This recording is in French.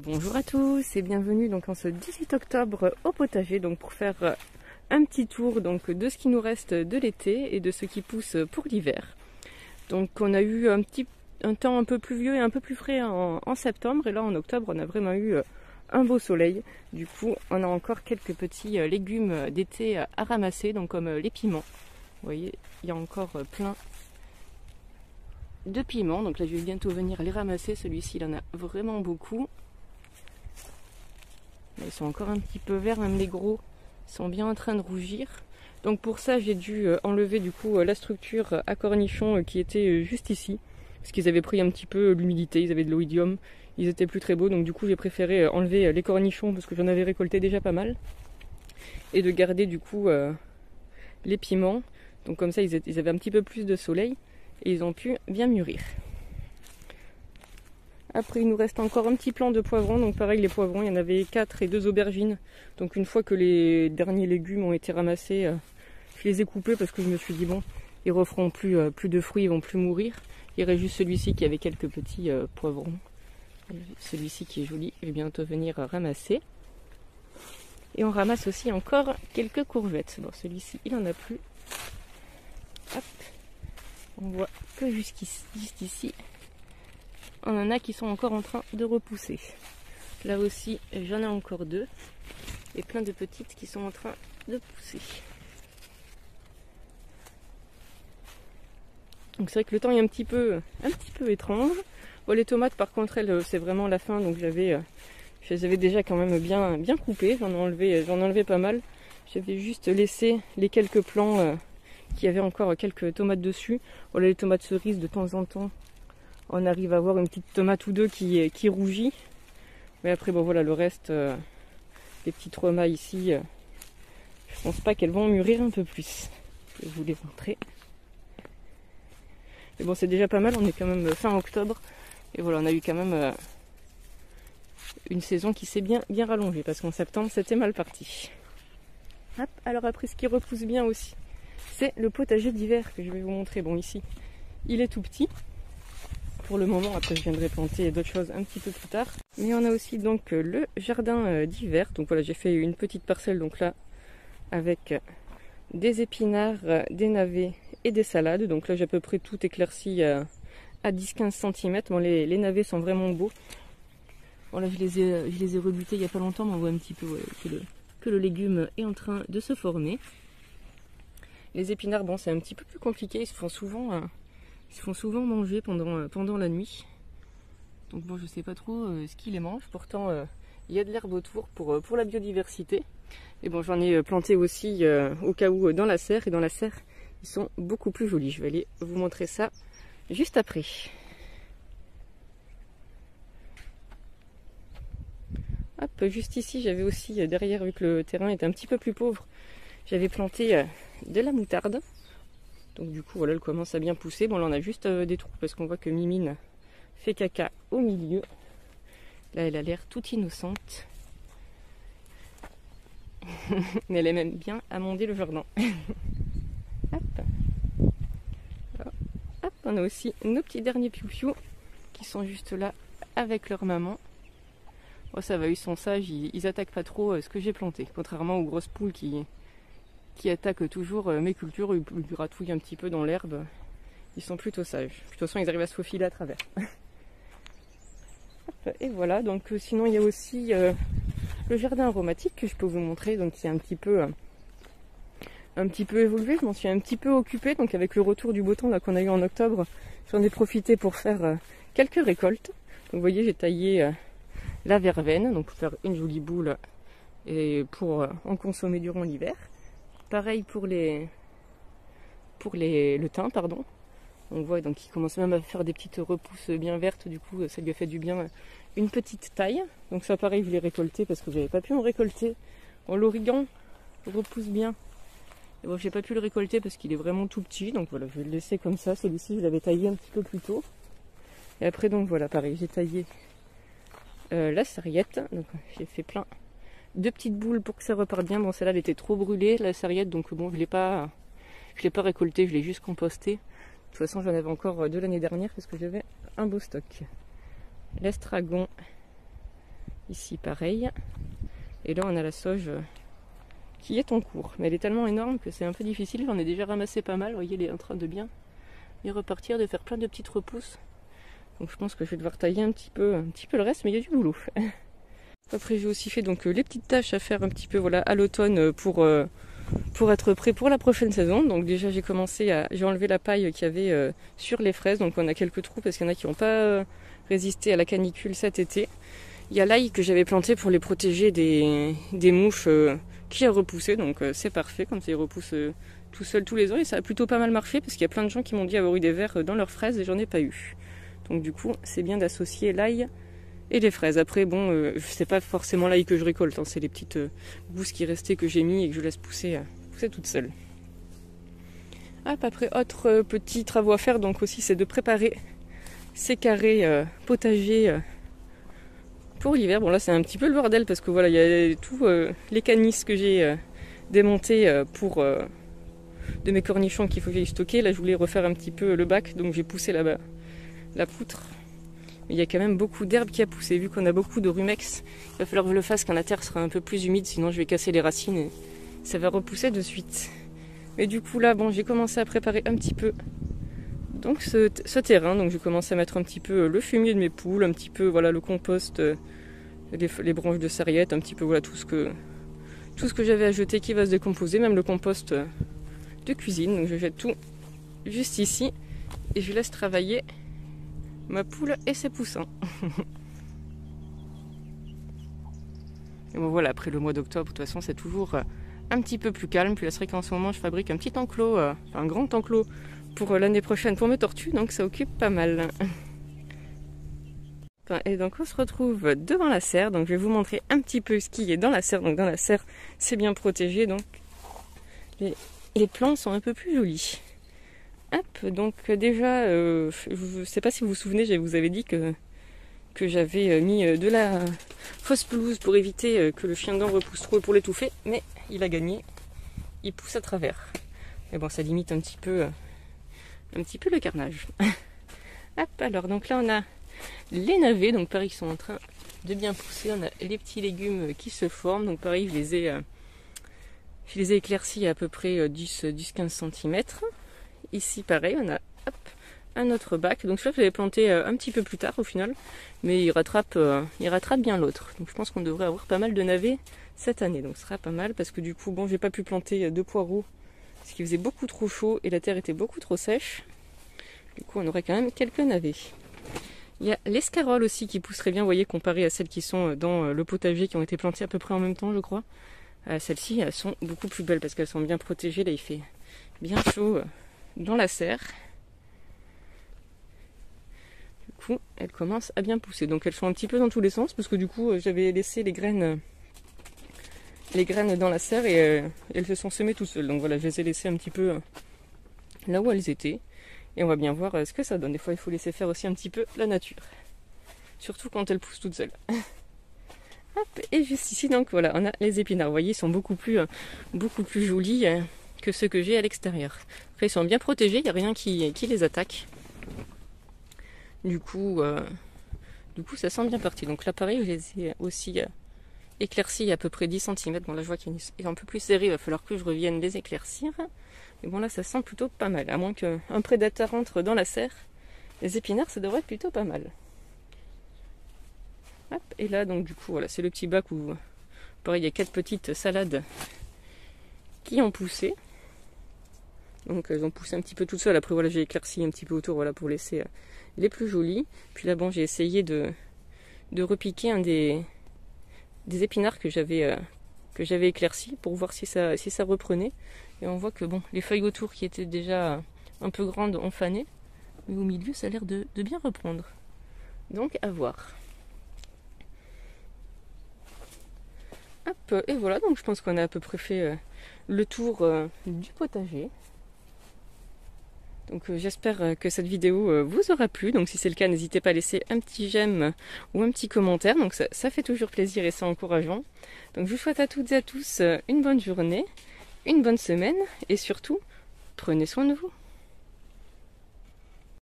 Bonjour à tous et bienvenue donc en ce 18 octobre au potager donc pour faire un petit tour donc de ce qui nous reste de l'été et de ce qui pousse pour l'hiver. Donc on a eu un temps un peu pluvieux et un peu plus frais en septembre et là en octobre on a vraiment eu un beau soleil. Du coup on a encore quelques petits légumes d'été à ramasser donc comme les piments. Vous voyez il y a encore plein de piments donc là je vais bientôt venir les ramasser. Celui-ci il en a vraiment beaucoup. Ils sont encore un petit peu verts, même les gros sont bien en train de rougir. Donc pour ça j'ai dû enlever du coup la structure à cornichons qui était juste ici. Parce qu'ils avaient pris un petit peu l'humidité, ils avaient de l'oïdium, ils étaient plus très beaux. Donc du coup j'ai préféré enlever les cornichons parce que j'en avais récolté déjà pas mal. Et de garder du coup les piments. Donc comme ça ils avaient un petit peu plus de soleil et ils ont pu bien mûrir. Après il nous reste encore un petit plant de poivrons, donc pareil les poivrons, il y en avait 4 et 2 aubergines. Donc une fois que les derniers légumes ont été ramassés, je les ai coupés parce que je me suis dit bon, ils referont plus de fruits, ils vont plus mourir. Il y aurait juste celui-ci qui avait quelques petits poivrons. Celui-ci qui est joli, je vais bientôt venir ramasser. Et on ramasse aussi encore quelques courgettes. Bon celui-ci il en a plus. Hop. On voit que juste ici. On en a qui sont encore en train de repousser. Là aussi, j'en ai encore 2. Et plein de petites qui sont en train de pousser. Donc c'est vrai que le temps est un petit peu étrange. Bon, les tomates par contre, elles, c'est vraiment la fin. Donc je les avais déjà quand même bien coupées. J'en ai enlevé pas mal. J'avais juste laissé les quelques plants qui avaient encore quelques tomates dessus. Voilà, les tomates cerises de temps en temps. On arrive à avoir une petite tomate ou deux qui rougit. Mais après, bon voilà, le reste, les petites remailles ici, je pense pas qu'elles vont mûrir un peu plus. Je vais vous les montrer. Mais bon, c'est déjà pas mal, on est quand même fin octobre. Et voilà, on a eu quand même une saison qui s'est bien rallongée. Parce qu'en septembre, c'était mal parti. Hop, alors après, ce qui repousse bien aussi, c'est le potager d'hiver que je vais vous montrer. Bon, ici, il est tout petit. Pour le moment, après je viendrai planter d'autres choses un petit peu plus tard. Mais on a aussi donc le jardin d'hiver. Donc voilà, j'ai fait une petite parcelle donc là avec des épinards, des navets et des salades. Donc là j'ai à peu près tout éclairci à 10-15 cm. Bon, les navets sont vraiment beaux. Bon là je les ai rebutés il n'y a pas longtemps, mais on voit un petit peu que le légume est en train de se former. Les épinards, bon c'est un petit peu plus compliqué, ils se font souvent manger pendant la nuit. Donc bon, je sais pas trop ce qu'ils les mangent. Pourtant, il y a de l'herbe autour pour la biodiversité. Et bon, j'en ai planté aussi au cas où dans la serre. Et dans la serre, ils sont beaucoup plus jolis. Je vais aller vous montrer ça juste après. Hop, juste ici, j'avais aussi derrière, vu que le terrain était un petit peu plus pauvre, j'avais planté de la moutarde. Donc du coup voilà, elle commence à bien pousser. Bon là on a juste des trous parce qu'on voit que Mimine fait caca au milieu. Là elle a l'air toute innocente. Mais elle aime bien amender le jardin. Hop. Hop, on a aussi nos petits derniers piou-piou qui sont juste là avec leur maman. Oh ça va, ils sont sages, ils attaquent pas trop ce que j'ai planté. Contrairement aux grosses poules qui attaquent toujours mes cultures, ils gratouillent un petit peu dans l'herbe. Ils sont plutôt sages. De toute façon, ils arrivent à se faufiler à travers. Et voilà, donc sinon il y a aussi le jardin aromatique que je peux vous montrer, donc qui est un petit peu évolué. Je m'en suis un petit peu occupée, donc avec le retour du beau temps là qu'on a eu en octobre, j'en ai profité pour faire quelques récoltes. Donc vous voyez, j'ai taillé la verveine, donc pour faire une jolie boule et pour en consommer durant l'hiver. Pareil pour le thym, pardon. On voit donc qu'il commence même à faire des petites repousses bien vertes, du coup ça lui a fait du bien une petite taille. Donc ça pareil, je l'ai récolté parce que j'avais pas pu en récolter. Bon, l'origan repousse bien. Et bon, j'ai pas pu le récolter parce qu'il est vraiment tout petit, donc voilà, je vais le laisser comme ça. Celui-ci je l'avais taillé un petit peu plus tôt. Et après donc voilà, pareil, j'ai taillé la sarriette. Donc j'ai fait plein de petites boules pour que ça reparte bien. Bon, celle-là elle était trop brûlée, la sarriette, donc bon, je l'ai pas récoltée, je l'ai juste compostée. De toute façon, j'en avais encore de l'année dernière parce que j'avais un beau stock. L'estragon, Ici pareil. Et là on a la sauge qui est en cours. Mais elle est tellement énorme que c'est un peu difficile. J'en ai déjà ramassé pas mal. Vous voyez, elle est en train de bien y repartir, de faire plein de petites repousses. Donc je pense que je vais devoir tailler un petit peu le reste, mais il y a du boulot. Après j'ai aussi fait donc les petites tâches à faire un petit peu voilà à l'automne pour être prêt pour la prochaine saison. Donc déjà j'ai enlevé la paille qu'il y avait sur les fraises. Donc on a quelques trous parce qu'il y en a qui n'ont pas résisté à la canicule cet été. Il y a l'ail que j'avais planté pour les protéger des mouches qui a repoussé. Donc c'est parfait comme ça ils repoussent tout seul tous les ans. Et ça a plutôt pas mal marché parce qu'il y a plein de gens qui m'ont dit avoir eu des vers dans leurs fraises et j'en ai pas eu. Donc du coup c'est bien d'associer l'ail et les fraises. Après bon, c'est pas forcément l'ail que je récolte, hein, c'est les petites gousses qui restaient que j'ai mis et que je laisse pousser toutes seules. Hop, après autre petits travaux à faire donc aussi c'est de préparer ces carrés potagers pour l'hiver. Bon là c'est un petit peu le bordel parce que voilà il y a tous les canisses que j'ai démontés de mes cornichons qu'il faut que j'aille stocker. Là je voulais refaire un petit peu le bac donc j'ai poussé là-bas la poutre. Mais il y a quand même beaucoup d'herbe qui a poussé. Vu qu'on a beaucoup de rumex, il va falloir que je le fasse quand la terre sera un peu plus humide, sinon je vais casser les racines et ça va repousser de suite. Mais du coup là, bon, j'ai commencé à préparer un petit peu donc ce terrain. Donc je commence à mettre un petit peu le fumier de mes poules, un petit peu voilà le compost, les branches de sarriette, un petit peu voilà tout ce que j'avais à jeter qui va se décomposer, même le compost de cuisine. Donc je jette tout juste ici et je laisse travailler ma poule et ses poussins. Et bon voilà, après le mois d'octobre, de toute façon c'est toujours un petit peu plus calme. Puis là c'est vrai qu'en ce moment je fabrique un petit enclos, un grand enclos pour l'année prochaine pour mes tortues, donc ça occupe pas mal. Et donc on se retrouve devant la serre, donc je vais vous montrer un petit peu ce qui est dans la serre. Donc dans la serre c'est bien protégé, donc les plants sont un peu plus jolis. Hop, donc déjà, je ne sais pas si vous vous souvenez, je vous avais dit que j'avais mis de la fausse pelouse pour éviter que le chien de dent repousse trop pour l'étouffer, mais il a gagné, il pousse à travers. Mais bon, ça limite un petit peu le carnage. Hop, alors donc là on a les navets, donc pareil, qui sont en train de bien pousser. On a les petits légumes qui se forment, donc pareil, je les ai éclaircis à peu près 10-15 cm. Ici pareil, on a un autre bac. Donc celui-là je l'avais planté un petit peu plus tard au final, mais il rattrape bien l'autre. Donc je pense qu'on devrait avoir pas mal de navets cette année. Donc ce sera pas mal parce que du coup bon, j'ai pas pu planter de poireaux parce qu'il faisait beaucoup trop chaud et la terre était beaucoup trop sèche. Du coup on aurait quand même quelques navets. Il y a l'escarole aussi qui pousserait bien, vous voyez, comparé à celles qui sont dans le potager qui ont été plantées à peu près en même temps je crois. Celles-ci elles sont beaucoup plus belles parce qu'elles sont bien protégées. Là il fait bien chaud dans la serre. Du coup, elles commencent à bien pousser. Donc elles sont un petit peu dans tous les sens parce que du coup, j'avais laissé les graines dans la serre et elles se sont semées tout seules. Donc voilà, je les ai laissées un petit peu là où elles étaient. Et on va bien voir ce que ça donne. Des fois, il faut laisser faire aussi un petit peu la nature. Surtout quand elles poussent toutes seules. Hop, et juste ici, donc voilà, on a les épinards. Vous voyez, ils sont beaucoup plus jolis que ceux que j'ai à l'extérieur. Après ils sont bien protégés, il n'y a rien qui les attaque. Du coup ça sent bien parti. Donc là pareil, je les ai aussi éclaircis à peu près 10 cm. Bon là je vois qu'il est un peu plus serré, il va falloir que je revienne les éclaircir. Mais bon là ça sent plutôt pas mal. À moins qu'un prédateur rentre dans la serre, les épinards ça devrait être plutôt pas mal. Hop, et là donc du coup voilà, c'est le petit bac où pareil il y a 4 petites salades qui ont poussé. Donc elles ont poussé un petit peu toutes seules. Après voilà, j'ai éclairci un petit peu autour voilà, pour laisser les plus jolies. Puis là bon, j'ai essayé de repiquer un des épinards que j'avais éclairci pour voir si ça reprenait. Et on voit que bon, les feuilles autour qui étaient déjà un peu grandes ont fané. Mais au milieu ça a l'air de bien reprendre. Donc à voir. Hop, et voilà, donc je pense qu'on a à peu près fait le tour du potager. Donc j'espère que cette vidéo vous aura plu. Donc si c'est le cas, n'hésitez pas à laisser un petit j'aime ou un petit commentaire. Donc ça fait toujours plaisir et c'est encourageant. Donc je vous souhaite à toutes et à tous une bonne journée, une bonne semaine et surtout, prenez soin de vous.